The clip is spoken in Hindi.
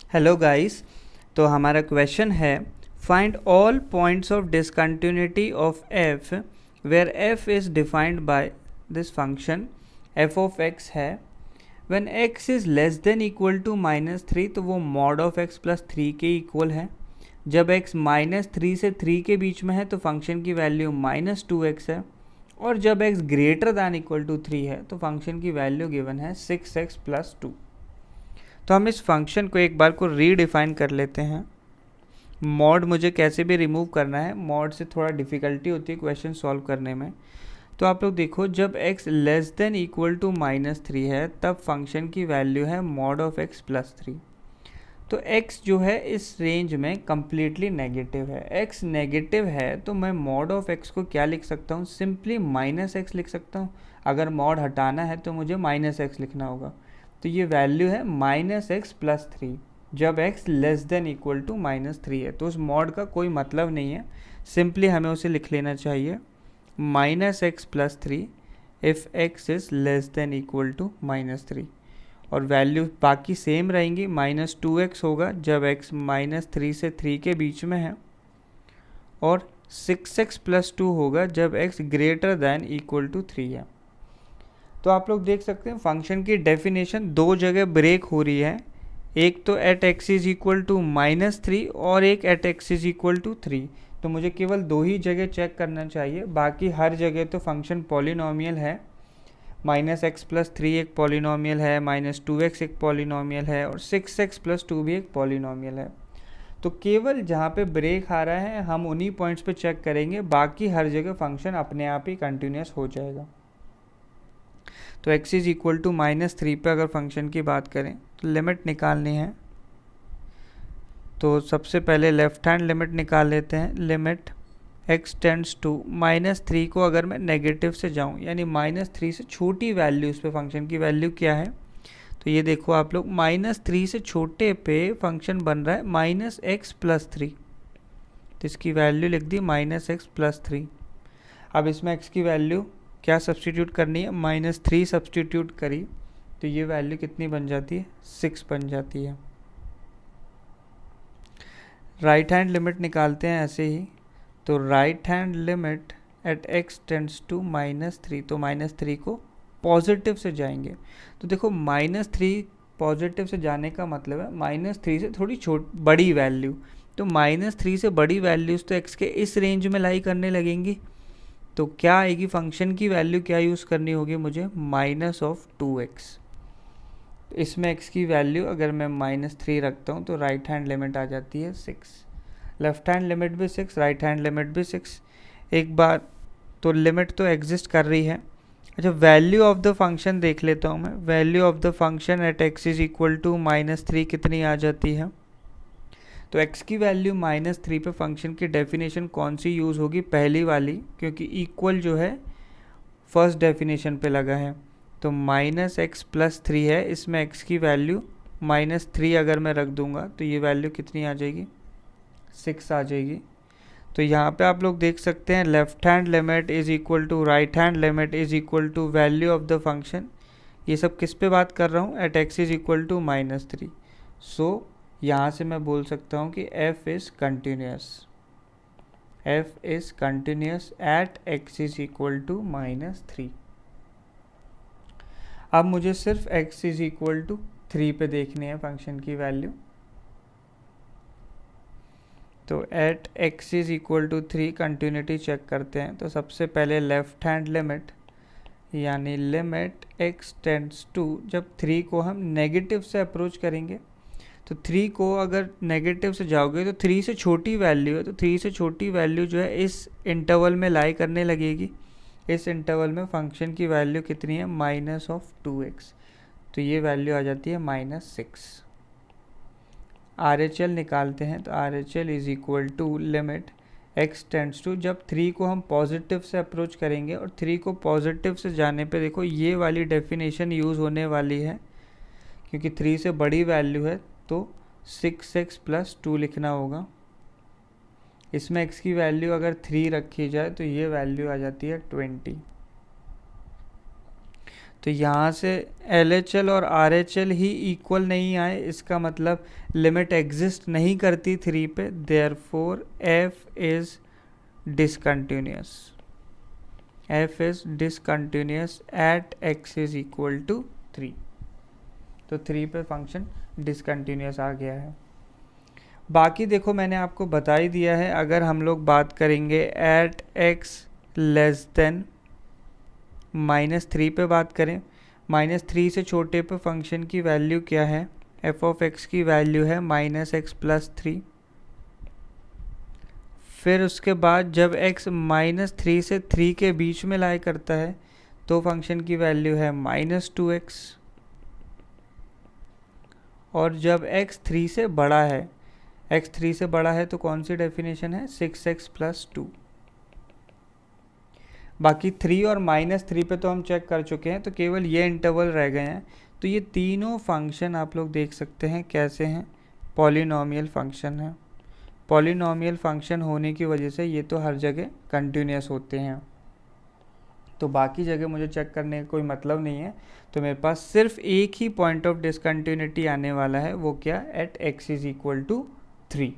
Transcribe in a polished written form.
Hello guys. तो हमारा क्वेश्चन है find all points of discontinuity of F where F is defined by this function F of X है। When X is less than equal to -3 तो वो मॉड ऑफ एक्स प्लस 3 के इक्वल है। जब एक्स -3 से 3 के बीच में है तो फंक्शन की वैल्यू -2x है। और जब x greater than equal to 3 है तो फंक्शन की वैल्यू गिवन है 6x प्लस 2। तो हम इस फंक्शन को एक बार को रीडिफाइन कर लेते हैं। मॉड मुझे कैसे भी रिमूव करना है, मॉड से थोड़ा डिफ़िकल्टी होती है क्वेश्चन सॉल्व करने में। तो आप लोग देखो, जब x less than equal to -3 है तब फंक्शन की वैल्यू है मॉड ऑफ x प्लस 3। तो x जो है इस रेंज में कम्प्लीटली नेगेटिव है। x नेगेटिव है तो मैं मॉड ऑफ x को क्या लिख सकता हूँ, सिंपली -x लिख सकता हूँ। अगर मॉड हटाना है तो मुझे -x लिखना होगा। तो ये वैल्यू है -x प्लस 3 जब x less than equal to -3 है। तो उस मॉड का कोई मतलब नहीं है, सिंपली हमें उसे लिख लेना चाहिए -x plus 3 if x is less than equal to -3। और वैल्यू बाकी सेम रहेंगी, -2x होगा जब x -3 से 3 के बीच में है, और 6x प्लस 2 होगा जब x greater than equal to 3 है। तो आप लोग देख सकते हैं फंक्शन की डेफिनेशन दो जगह ब्रेक हो रही है, एक तो at x is equal to -3 और एक at x is equal to 3। तो मुझे केवल दो ही जगह चेक करना चाहिए, बाकी हर जगह तो फंक्शन पॉलिनॉमियल है। -x प्लस 3 एक पॉलिनॉमियल है, -2x एक पॉलिनॉमियल है, और 6x प्लस 2 भी एक पॉलिनॉमियल है। तो केवल जहाँ पे ब्रेक आ रहा है हम उन्हीं पॉइंट्स पे चेक करेंगे, बाकी हर जगह फंक्शन अपने आप ही कंटिन्यूस हो जाएगा। तो x इज इक्वल टू -3 पे अगर फंक्शन की बात करें तो लिमिट निकालनी है। तो सबसे पहले लेफ्ट हैंड लिमिट निकाल लेते हैं। लिमिट x टेंड्स टू -3 को अगर मैं नेगेटिव से जाऊं, यानी -3 से छोटी वैल्यू, उस पे फंक्शन की वैल्यू क्या है, तो ये देखो आप लोग, -3 से छोटे पे फंक्शन बन रहा है -x प्लस 3। तो इसकी वैल्यू लिख दी -x प्लस 3। अब इसमें x की वैल्यू क्या सब्सटीट्यूट करनी है, -3 सब्सटीट्यूट करी तो ये वैल्यू कितनी बन जाती है, 6 बन जाती है। राइट हैंड लिमिट निकालते हैं ऐसे ही। तो right hand limit at x tends to -3, तो -3 को पॉजिटिव से जाएंगे। तो देखो -3 पॉजिटिव से जाने का मतलब है -3 से थोड़ी बड़ी वैल्यू। तो -3 से बड़ी वैल्यूज़ तो x के इस रेंज में लाई करने लगेंगी। तो क्या आएगी, फंक्शन की वैल्यू क्या यूज़ करनी होगी मुझे, -2x। इसमें x की वैल्यू अगर मैं -3 रखता हूँ तो राइट हैंड लिमिट आ जाती है 6। लेफ्ट हैंड लिमिट भी 6, राइट हैंड लिमिट भी 6। एक बार तो लिमिट तो एग्जिस्ट कर रही है। अच्छा, वैल्यू ऑफ द फंक्शन देख लेता हूँ मैं। Value of the function at x is equal to -3 कितनी आ जाती है, तो x की वैल्यू -3 पे फंक्शन की डेफिनेशन कौन सी यूज़ होगी, पहली वाली, क्योंकि इक्वल जो है फर्स्ट डेफिनेशन पे लगा है। तो -x प्लस 3 है, इसमें x की वैल्यू -3 अगर मैं रख दूंगा तो ये वैल्यू कितनी आ जाएगी, 6 आ जाएगी। तो यहाँ पे आप लोग देख सकते हैं left hand limit is equal to right hand limit is equal to value of the function. ये सब किस पे बात कर रहा हूँ, at x is equal to -3। So यहाँ से मैं बोल सकता हूँ कि f is continuous. f is continuous at x is equal to -3। अब मुझे सिर्फ x इज इक्वल टू 3 पे देखनी है फंक्शन की वैल्यू। तो at x is equal to 3 continuity check करते हैं। तो सबसे पहले लेफ्ट हैंड लिमिट, यानी लिमिट x टेंड्स टू, जब 3 को हम नेगेटिव से अप्रोच करेंगे, तो 3 को अगर नेगेटिव से जाओगे तो 3 से छोटी वैल्यू है, तो 3 से छोटी वैल्यू जो है इस इंटरवल में लाई करने लगेगी। इस इंटरवल में फंक्शन की वैल्यू कितनी है, -2x। तो ये वैल्यू आ जाती है -6। RHL निकालते हैं। तो RHL is equal to limit x tends to, जब 3 को हम पॉजिटिव से अप्रोच करेंगे, और 3 को पॉजिटिव से जाने पे देखो ये वाली डेफिनेशन यूज़ होने वाली है, क्योंकि 3 से बड़ी वैल्यू है तो 6x प्लस 2 लिखना होगा। इसमें x की वैल्यू अगर 3 रखी जाए तो ये वैल्यू आ जाती है 20। तो यहाँ से LHL और RHL ही इक्वल नहीं आए, इसका मतलब लिमिट एग्जिस्ट नहीं करती 3 पे, therefore f is discontinuous, f is discontinuous at x is equal to 3। तो 3 पे फंक्शन डिसकंटिन्यूस आ गया है। बाकी देखो मैंने आपको बता ही दिया है, अगर हम लोग बात करेंगे एट x लेस देन -3 पे बात करें, -3 से छोटे पे फंक्शन की वैल्यू क्या है, f ऑफ x की वैल्यू है -x प्लस 3। फिर उसके बाद जब x -3 से 3 के बीच में लाई करता है तो फंक्शन की वैल्यू है -2x, और जब x 3 से बड़ा है, x 3 से बड़ा है तो कौन सी डेफिनेशन है, 6x प्लस 2। बाकी 3 और -3 पे तो हम चेक कर चुके हैं, तो केवल ये इंटरवल रह गए हैं। तो ये तीनों फंक्शन आप लोग देख सकते हैं कैसे हैं, पॉलिनॉमियल फंक्शन है। पॉलिनॉमियल फंक्शन होने की वजह से ये तो हर जगह कंटिन्यूस होते हैं, तो बाकी जगह मुझे चेक करने का कोई मतलब नहीं है। तो मेरे पास सिर्फ एक ही पॉइंट ऑफ डिसकंटिन्यूटी आने वाला है, वो क्या, at x is equal to 3।